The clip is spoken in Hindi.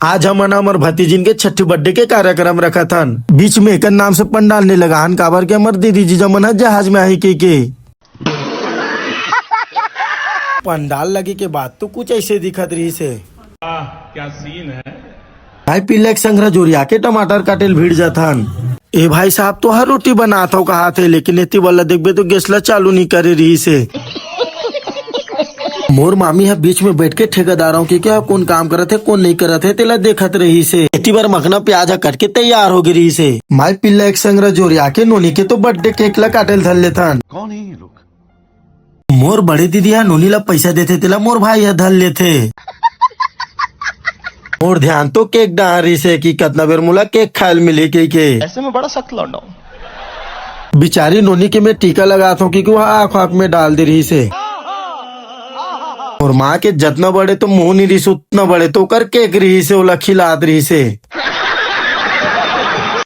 आज हम हमार भतीजिन के छठी बर्थडे के कार्यक्रम रखा था। बीच में एक नाम से पंडाल ने लगा हन काबर के हमार दीदी जी जमन जहाज में आई के पंडाल लगे के बाद तो कुछ ऐसे दिखत रही से। क्या सीन है भाई पिल्ले एक संग्रह जोरिया के टमाटर काटेल भीड़ जाथन। ए भाई साहब तो हर रोटी बनाता हूँ कहा थे, लेकिन इतनी वाला देखबे तो गैसला चालू नहीं करे रही से। मोर मामी है बीच में बैठ के ठेकेदारों की क्या कौन काम करत है कौन नहीं करत है तेला देखत रही से। इतनी बार मखना प्याज कट के तैयार हो गई से। माई पिल्ला एक संग्रह जोरिया के नोनी के तो बर्थडे केक ला काटेल धर लेथन। कौन है ये लोग? मोर बड़े दीदी है नोनी ला पैसा देते तेला मोर भाई है धर लेते। और ध्यान तो केक डारी से कि कितना बेर मुला केक खायल मिली के ऐसे में बड़ा सख्त लौंडा हूं। बिचारी नोनी के मैं टीका लगाता हूँ क्योंकि वह आँख आँख में डाल दे रही से। और माँ के जितना बड़े तो मुंह नहीं रही से उतना बड़े तो कर केक रही से वो खिला रही से।